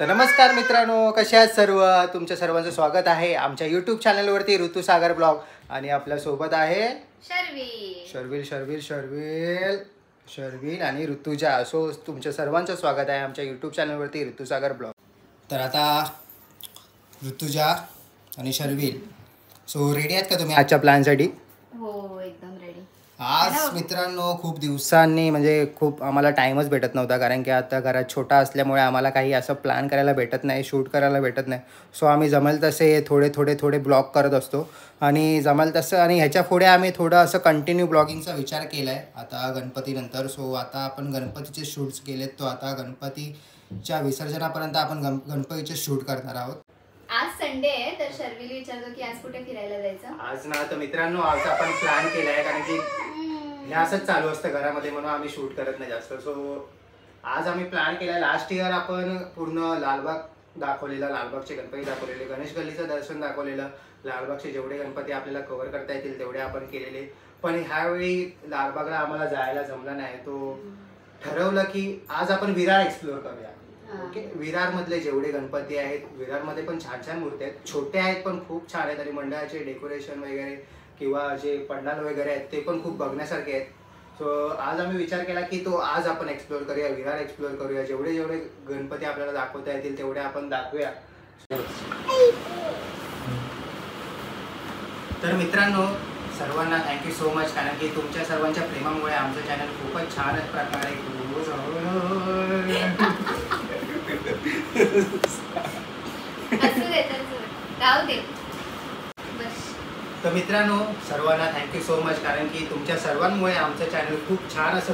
तर नमस्कार मित्रांनो, कसे आहात सर्व? तुमच्या सर्वांचं स्वागत आहे आमच्या यूट्यूब चॅनलवरती ऋतुसागर ब्लॉग. आणि आपल्यासोबत आहे शर्विल आणि ऋतुजा. सो तुमच्या सर्वांचं स्वागत आहे आमच्या यूट्यूब चॅनलवरती ऋतुसागर ब्लॉग. तर आता ऋतुजा आणि शर्विल, सो रेडी आहेत का तुम्ही आजच्या प्लॅनसाठी? हो, एकदम रेडी. आज मित्रांनो खूप दिवसांनी म्हणजे खूप आम्हाला टाईमच भेटत नव्हता, कारण की आता घरात छोटा असल्यामुळे आम्हाला काही असं प्लॅन करायला भेटत नाही, शूट करायला भेटत नाही. सो आम्ही जमेल तसे थोडे ब्लॉग करत असतो आणि जमेल तसं. आणि ह्याच्या पुढे आम्ही थोडं असं कंटिन्यू ब्लॉगिंगचा विचार केला आहे आता गणपतीनंतर. सो आता आपण गणपतीचे शूट्स केलेत, तो आता गणपतीच्या विसर्जनापर्यंत आपण गणपतीचे शूट करणार आहोत. आज संडे आहे, तर शर्विल विचारतो की आज कुठे फिरायला जायचं. आज ना तर मित्रांनो आज आपण प्लॅन केला आहे, कारण की हे असंच चालू असतं घरामध्ये, म्हणून आम्ही शूट करत नाही जास्त. सो आज आम्ही प्लॅन केला. लास्ट इयर आपण पूर्ण लालबाग दाखवलेला, लालबागचे गणपती दाखवलेले, गणेश गल्लीचं दर्शन दाखवलेलं, लालबागचे जेवढे गणपती आपल्याला कव्हर करता येतील तेवढे आपण केलेले. पण ह्यावेळी लालबागला आम्हाला जायला जमलं नाही. तो ठरवलं की आज आपण विरार एक्सप्लोअर करूया. ओके, विरारमधले जेवढे गणपती आहेत, विरारमध्ये पण छान छान मूर्ती आहेत, छोटे आहेत पण खूप छान आहेत, आणि मंडळाचे डेकोरेशन वगैरे किंवा जे पंडाल वगैरे आहेत ते पण खूप बघण्यासारखे आहेत. सो आज आम्ही विचार केला की तो आज आपण एक्सप्लोअर करूया, विरार एक्सप्लोअर करूया. जेवढे गणपती आपल्याला दाखवता येतील तेवढे आपण दाखवूया. तर मित्रांनो सर्वांना थँक्यू सो मच, कारण की तुमच्या सर्वांच्या प्रेमामुळे आमचं चॅनल खूपच छान प्रकारे तर मित्रांनो सर्वांना थँक्यू सो मच, कारण की तुमच्या सर्वांमुळे आमचं चॅनल खूप छान असं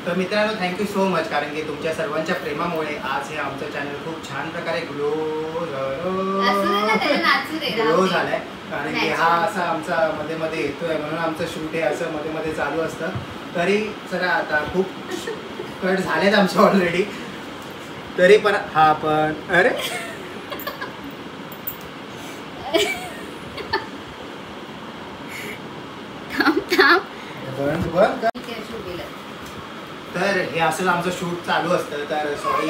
तर मित्रांनो थँक्यू सो मच, कारण की तुमच्या सर्वांच्या प्रेमामुळे आज हे आमचं चॅनल खूप छान प्रकारे ग्लो झालंय. कारण की हा असा आमचा मध्ये मध्ये येतोय, म्हणून आमचं शूट हे असं मध्ये मध्ये चालू असतं. तरी चला आता खूप कट झालेत आमचे ऑलरेडी, तरी पण हा पण अरे तर हे असं आमचं शूट चालू असतं. तर सॉरी.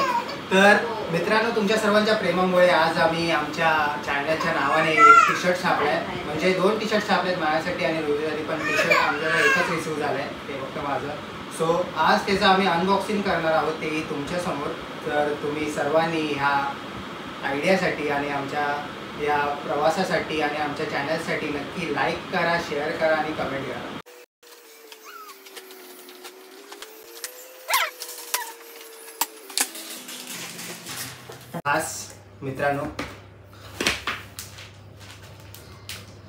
तर मित्रांनो तुमच्या सर्वांच्या प्रेमामुळे आज आम्ही आमच्या चॅनलच्या नावाने एक टी शर्ट छापलाय, म्हणजे 2 टी शर्ट छापलेत माझ्यासाठी आणि रोजीसाठी. पण टी शर्ट आमच्याला एकच रिसीव्ह झालाय, ते फक्त माझं. सो आज त्याचं आम्ही अनबॉक्सिंग करणार आहोत, तेही तुमच्यासमोर. तर तुम्ही सर्वांनी ह्या आयडियासाठी आणि आमच्या या प्रवासासाठी आणि आमच्या चॅनलसाठी नक्की लाईक करा, शेअर करा आणि कमेंट करा. खास मित्रांनो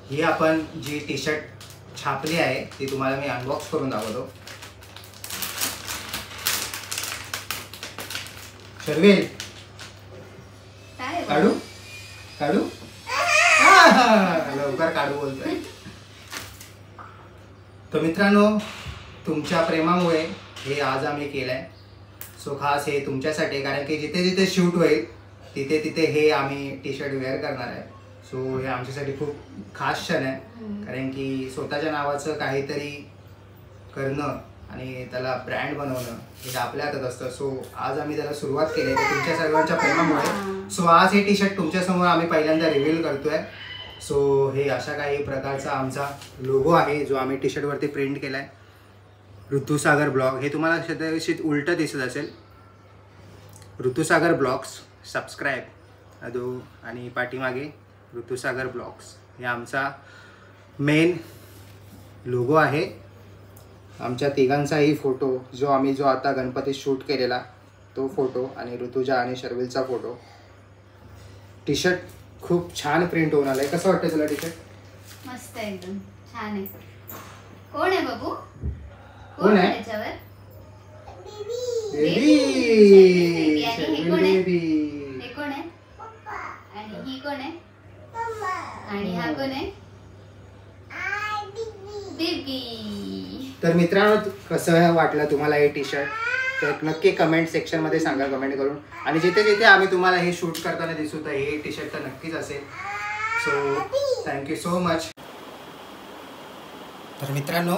ही आपण जी टी शर्ट छापली आहे ती तुम्हाला मी अनबॉक्स करून दाखवतो. शर्विल काढू काढू लवकर काढू बोलतोय. तर मित्रांनो तुमच्या प्रेमामुळे हे आज आम्ही केलंय. सो खास हे तुमच्यासाठी, कारण की जिथे जिथे शूट होईल तिथे तिथे हे आम्ही टी शर्ट वेअर करणार आहे. सो हे आमच्यासाठी खूप खास क्षण आहे, कारण की स्वतःच्या नावाचं काहीतरी करणं आणि त्याला ब्रँड बनवणं हे आपल्या हातात असतं. सो आज आम्ही त्याला सुरुवात केली आहे तुमच्या सर्वांच्या प्रेमामुळे. सो आज हे टी शर्ट तुमच्यासमोर आम्ही पहिल्यांदा रिव्हील करतोय. सो हे अशा काही प्रकारचा आमचा लोगो आहे जो आम्ही टी शर्टवरती प्रिंट केला आहे, ऋतुसागर ब्लॉग. हे तुम्हाला कदाचित उलटं दिसत असेल, ऋतुसागर ब्लॉग्स सबस्क्राईब अदो, आणि पाठीमागे ऋतुसागर ब्लॉग्स हे आमचा मेन लोगो आहे. आमच्या तिघांचाही फोटो जो आता गणपतीत शूट केलेला तो फोटो, आणि ऋतुजा आणि शर्विलचा फोटो. टी शर्ट खूप छान प्रिंट होऊन आलाय. कसं वाटतं तुला टी शर्ट? मस्त, एकदम छान आहे. कोण आहे बाबू? कोण आहे? त्याच्यावर बेबी. हे कोण आहे? आणि ही कोण आहे? आणि हा कोण आहे? बेबी. तर मित्रांनो कसं वाटलं तुम्हाला हे टी शर्ट, तर नक्की कमेंट सेक्शन मध्ये सांगा कमेंट करून. आणि जिथे जिथे आम्ही तुम्हाला हे शूट करताना दिसू तर हे टी शर्ट तर नक्कीच असेल. So thank you so much. तर मित्रांनो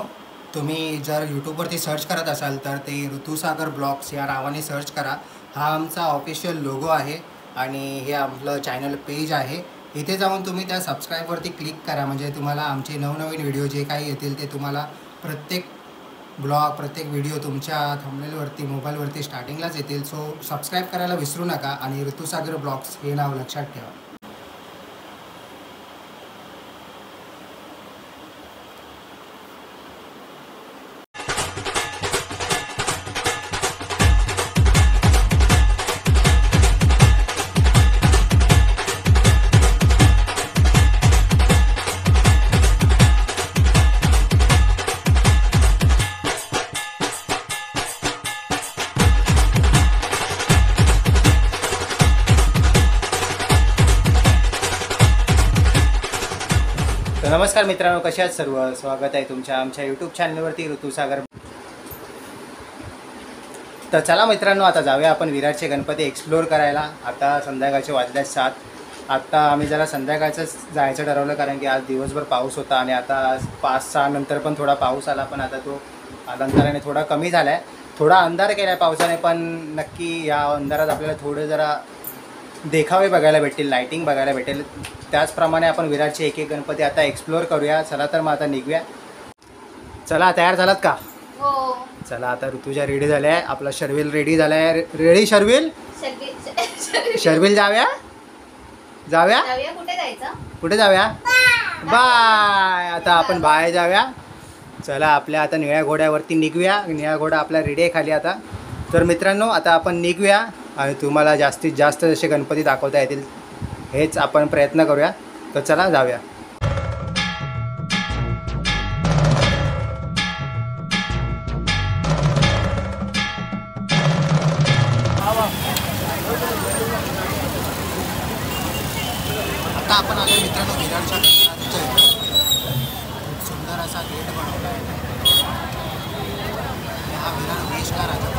तुम्ही जर यूट्यूबवरती सर्च करत असाल तर ते ऋतुसागर ब्लॉग्स या नावाने सर्च करा. हा आमचा ऑफिशियल लोगो आहे आणि हे आपलं चॅनल पेज आहे. इथे जाऊन तुम्ही त्या सबस्क्राईबवरती क्लिक करा, म्हणजे तुम्हाला आमचे नवनवीन व्हिडिओ जे काही येतील ते तुम्हाला प्रत्येक ब्लॉग प्रत्येक व्हिडिओ तुमच्या थंबनेलवरती मोबाईलवरती स्टार्टिंगलाच येतील. सो सबस्क्राईब करायला विसरू नका आणि ऋतुसागर ब्लॉग्स हे नाव लक्षात ठेवा. नमस्कार मित्रांनो, कशा आहात सर्व. स्वागत आहे तुमच्या आमच्या यूट्यूब चॅनलवरती ऋतुसागर. तर चला मित्रांनो, आता जाऊया आपण विरारचे गणपती एक्सप्लोअर करायला. आता संध्याकाळचे वाजले 7. आत्ता आम्ही जरा संध्याकाळचंच जायचं ठरवलं कारण की आज दिवसभर पाऊस होता आणि आता 5-6 नंतर पण थोडा पाऊस आला, पण आता तो अंधाराने थोडा कमी झाला आहे. थोडा अंधार केला आहे पावसाने, पण नक्की या अंधारात आपल्याला थोडं जरा देखावे बघायला भेटतील, लाईटिंग बघायला भेटेल. त्याचप्रमाणे आपण विरारचे एक गणपती आता एक्सप्लोअर करूया. चला तर मग आता निघूया. चला, तयार झालात का? हो. चला, आता ऋतुजा रेडी झाल्या आहे, आपला शर्विल रेडी झाला आहे. रेडी शर्विल? शर्विल जाऊया. कुठे जायचं? कुठे जाऊया? बाय. आता आपण बाहेर जाऊया. चला, आपल्या आता निळ्या घोड्यावरती निघूया. निळा घोडा आपला रेडी आहे खाली आता. तर मित्रांनो, आता आपण निघूया आणि तुम्हाला जास्तीत जास्त जसे गणपती दाखवता येतील हेच आपण प्रयत्न करूया. तर चला जाऊया. आता आपण आलो मित्रांनो विरारच्या गणपतीच्या. खूप सुंदर असा गेट बनवला आहे. हा विरार देश का राजा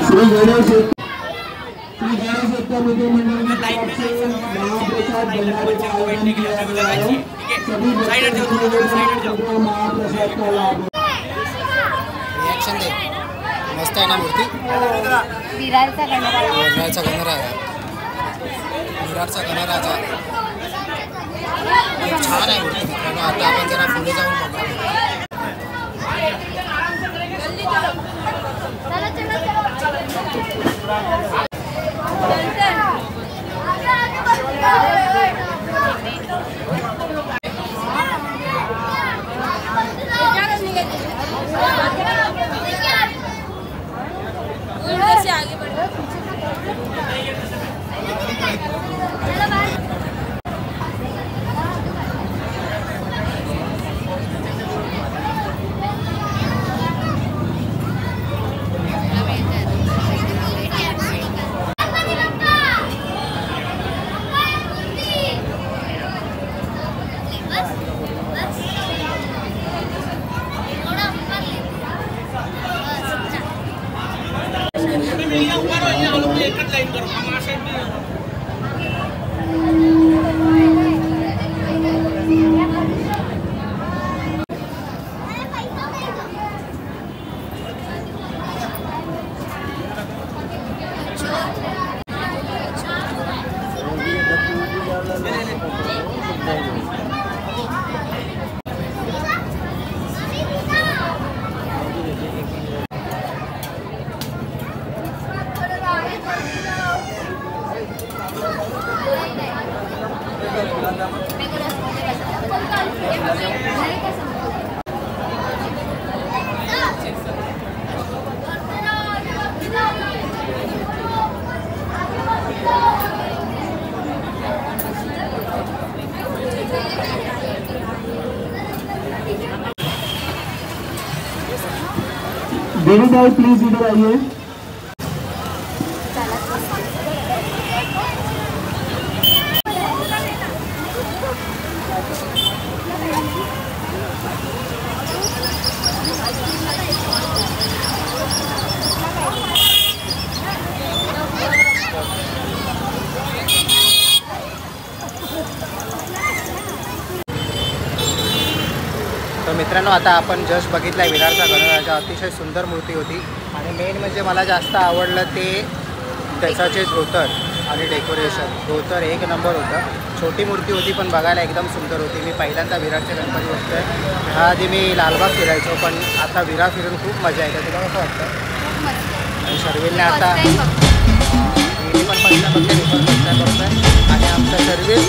श्री गणेश विद्या मंडळ की तरफ से महाप्रसाद भंडारे का आयोजन किया गया है. सभी बच्चों महाप्रसाद का लाभ. रिएक्शन दे. मस्त आहे ना मूर्ती? विरारचा गणराजा. विरारचा गणराजा. विरारचा गणराजा खूप छान आहे मूर्ती मित्रांनो. आता आपण जरा पुढे जाऊन बघूया. देवीदाई प्लीज इधर आइए। तर मित्रांनो, आता आपण जस्ट बघितला आहे विरारचा गणराजा. अतिशय सुंदर मूर्ती होती आणि मेन म्हणजे मला जास्त आवडलं ते त्याचं जे धोतर आणि डेकोरेशन. धोतर एक नंबर होतं. छोटी मूर्ती होती पण बघायला एकदम सुंदर होती. मी पहिल्यांदा विरारचे गणपती बघतोय. ह्याआधी मी लालबाग फिरायचो, पण आता विरार फिरून खूप मजा येते. तुला कसं वाटतं? आणि शर्विलने आता मी पण पहिला बघते, मी पण फर्स्ट टाइम बघतोय. आणि आमचं शर्विल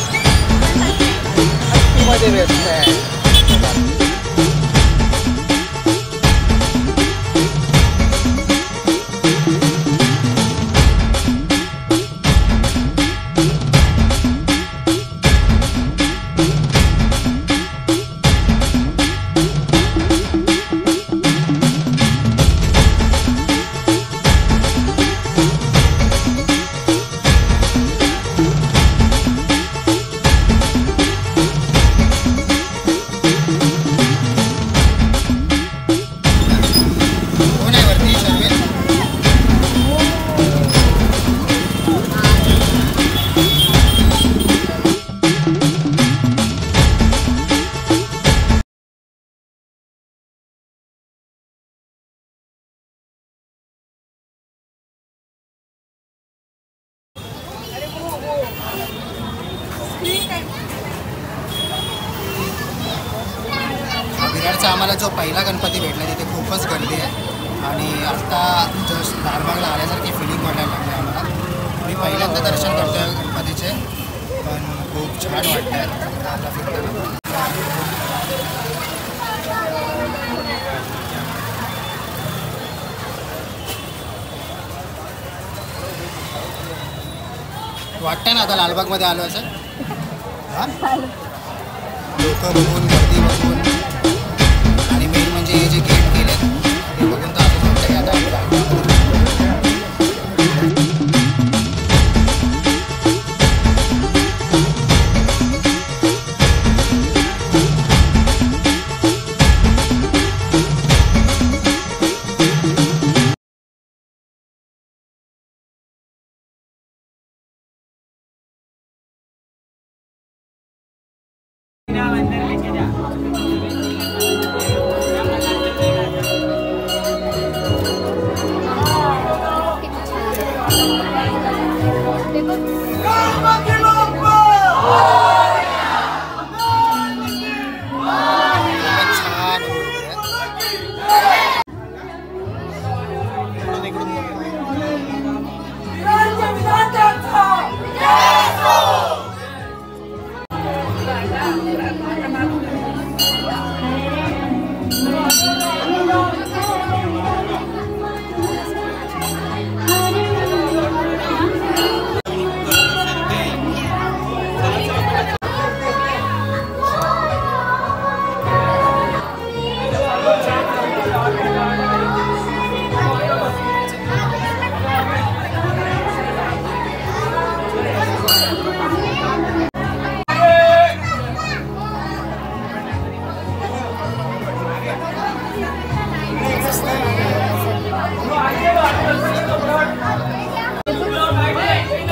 मध्ये व्यस्त आहे. विरारचा आम्हाला जो पहिला गणपती भेटला तिथे खूपच गर्दी आहे आणि आता जस्ट लालबागला आल्यासारखी फिलिंग वाटायला लागली आम्हाला. मी पहिल्यांदा दर्शन करतो आहे गणपतीचे, पण खूप छान वाटतं आहे आता फिरताना. वाटतं ना आता लालबागमध्ये आलो असं. हां, लोक बघून, गर्दी बघून आणि मेन म्हणजे हे जे गेट केले ते बघून तर असं वाटतं की आता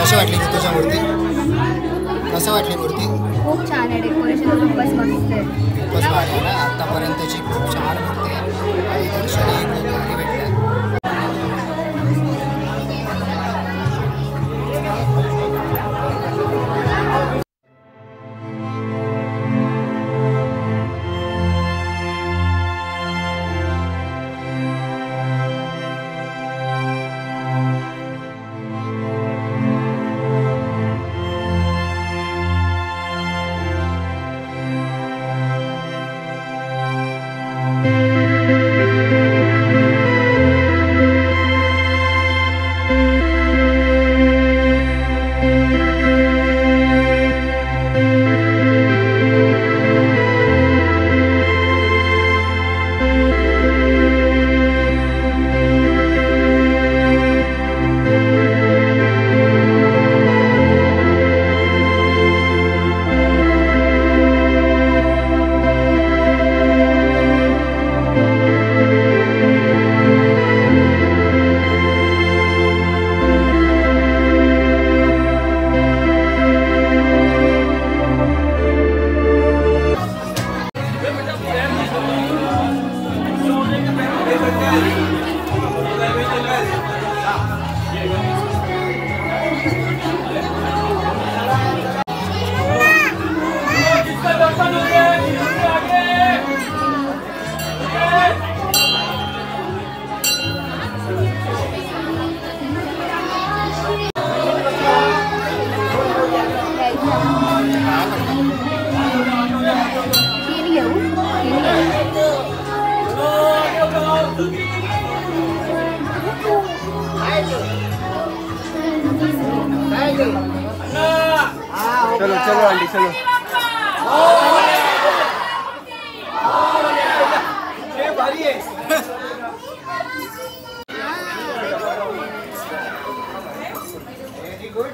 कशी वाटली तुझ्या मूर्ती? कसं वाटली मूर्ती? खूप छान आहे. डेकोरेशन खूपच मस्त आहे. खूपच भारी आहे ना. आतापर्यंतची खूप छान मूर्ती आहे आणि दर्शनही खूप भारी भेटलं. चलो चलो आंटी चलो। भारी है। Very good.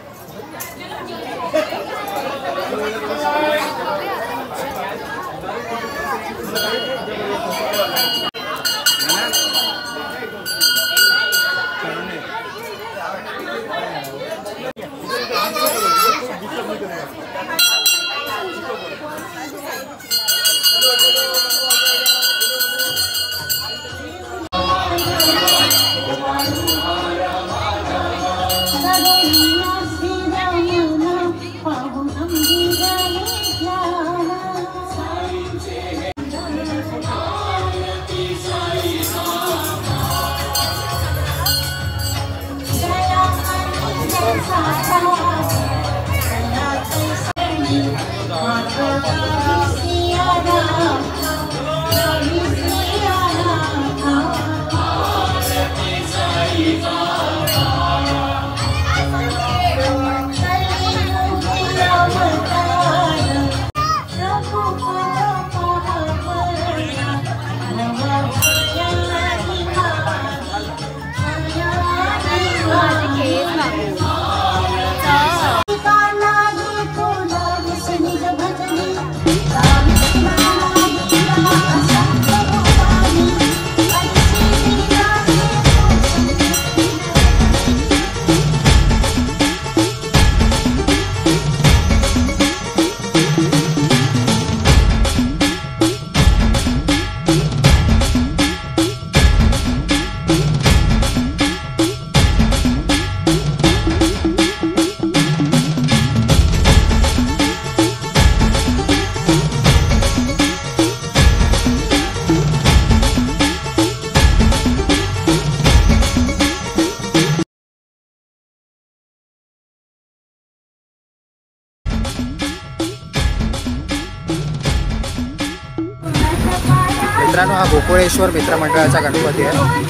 मित्रांनो, हा गोकुळेश्वर मित्रमंडळाचा गणपती आहे।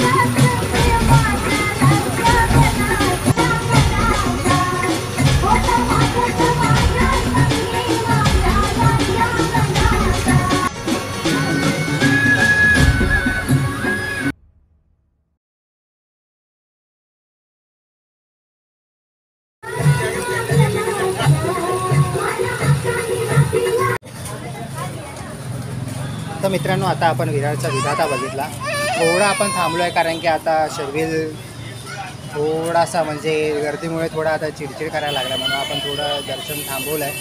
तर मित्रांनो, आता आपण विरारचा विधाता बघितला। थोडा आपण थांबलो आहे कारण की आता शर्विल थोडासा म्हणजे गर्दीमुळे थोडा आता चिडचिड करायला लागला, म्हणून आपण थोडं दर्शन थांबवलं आहे।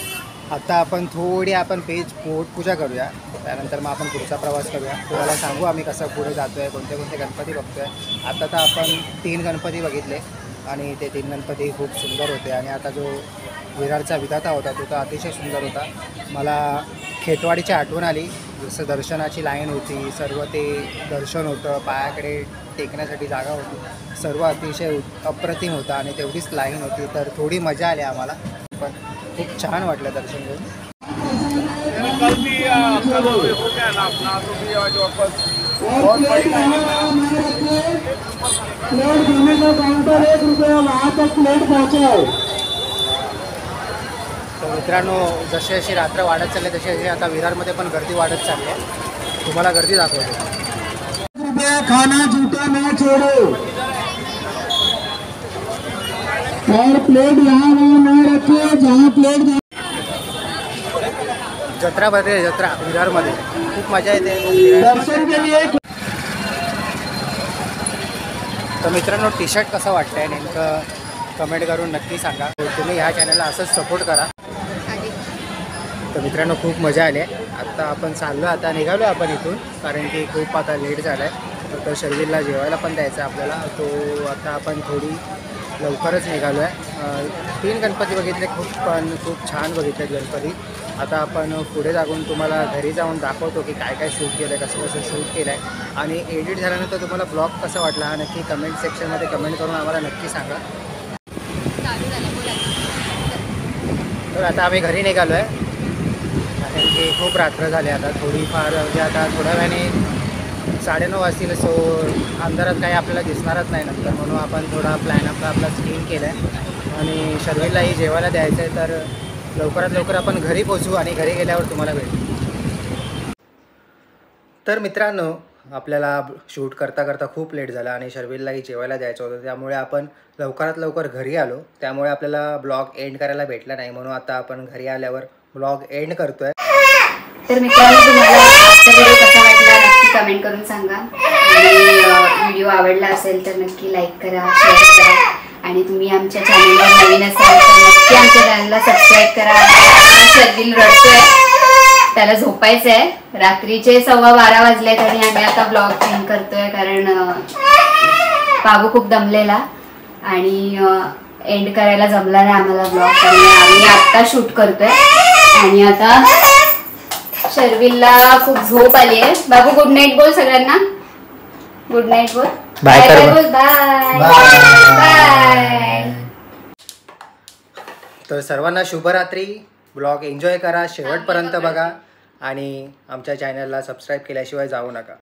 आता आपण पोटपूजा करूया, त्यानंतर मग आपण पुढचा प्रवास करूया। तुम्हाला सांगू आम्ही कसं पुढे जातो आहे, कोणते कोणते गणपती बघतो आहे। आता तर आपण 3 गणपती बघितले आणि ते 3 गणपती खूप सुंदर होते आणि आता जो विरारचा विधाता होता तो तर अतिशय सुंदर होता। मला खेतवाडीची आठवण आली, जसं दर्शनाची लाईन होती, सर्व ते दर्शन होतं, पायाकडे टेकण्यासाठी जागा होती, सर्व अतिशय अप्रतिम होतं आणि तेवढीच लाईन होती। तर थोडी मजा आली आम्हाला, पण खूप छान वाटलं दर्शन घेऊन। तर मित्रांनो, जशी जशी रात्र वाढत चालली तशी तशी आता विरारमध्ये पण गर्दी वाढत चालली आहे। तुम्हाला गर्दी दाखवतो। खाना जूता ना छोड़ो और प्लेट यहाँ वहाँ न रखिए, जहाँ प्लेट जत्रा भरते, जत्रा विरारमध्ये खूप मजा येते दर्शन के लिए। तर मित्रांनो, टी शर्ट कसं वाटतंय नेमकं कमेंट करून नक्की सांगा। तुम्ही ह्या चॅनलला असंच सपोर्ट करा। तर मित्रांनो, खूप मजा आली आहे। आता आपण चाललो, आता निघालो आपण इथून कारण की खूप आता लेट झाला आहे। तर शर्विलला जेवायला पण द्यायचं आहे आपल्याला, तो आता आपण थोडी लवकरच निघालो आहे। 3 गणपती बघितले, खूप छान बघितलेत गणपती। आता आपण पुढे जाऊन तुम्हाला घरी जाऊन दाखवतो की काय काय शूट केलं आहे, कसं कसं शूट केलं आहे आणि एडिट झाल्यानंतर तुम्हाला ब्लॉग कसा वाटला हा नक्की कमेंट सेक्शनमध्ये कमेंट करून आम्हाला नक्की सांगा. तर आता आम्ही घरी निघालो आहे कारण की खूप रात्र झाली आता थोडीफार म्हणजे आता थोड्या वेळाने 9:30 वाजतील. सो अंधारात काही आपल्याला दिसणारच नाही नंतर, म्हणून आपण थोडा प्लॅन आपला स्क्रीन केला आहे आणि शर्विललाही जेवायला द्यायचं आहे. तर लवकरात लवकर आपण घरी पोचू आणि घरी गेल्यावर तुम्हाला भेटू. तर मित्रांनो, आपल्याला शूट करता करता खूप लेट झाला आणि शर्विललाही जेवायला द्यायचं होतं, त्यामुळे आपण लवकरात लवकर घरी आलो. त्यामुळे आपल्याला ब्लॉग एंड करायला भेटला नाही, म्हणून आता आपण घरी आल्यावर ब्लॉग एंड करतोय. तर मित्रांनो, तुम्हाला आजचा व्हिडिओ कसा वाटला नक्की कमेंट करून सांगा आणि व्हिडिओ आवडला असेल तर नक्की लाईक करा, शेअर करा आणि तुम्ही आमच्या चॅनलवर नवीन असाल तर नक्की आमच्या चॅनलला सबस्क्राईब करा. शर्विल रडतोय, त्याला झोपायचं आहे. रात्रीचे 12:15 वाजलेत आणि आम्ही आता ब्लॉग एंड करतोय कारण बाबू खूप दमलेला आणि एंड करायला जमला नाही आम्हाला ब्लॉग, त्यामुळे आम्ही आत्ता शूट करतोय आणि आता शर्विलला खूप झोप आली आहे. बाबू गुड नाईट बोल सगळ्यांना. गुड नाईट बोल. बाय कर. बोल. Bye bye. तर सर्वांना शुभरात्री. ब्लॉग एन्जॉय करा, शेवटपर्यंत बघा आणि आमच्या चॅनलला सबस्क्राईब केल्याशिवाय जाऊ नका.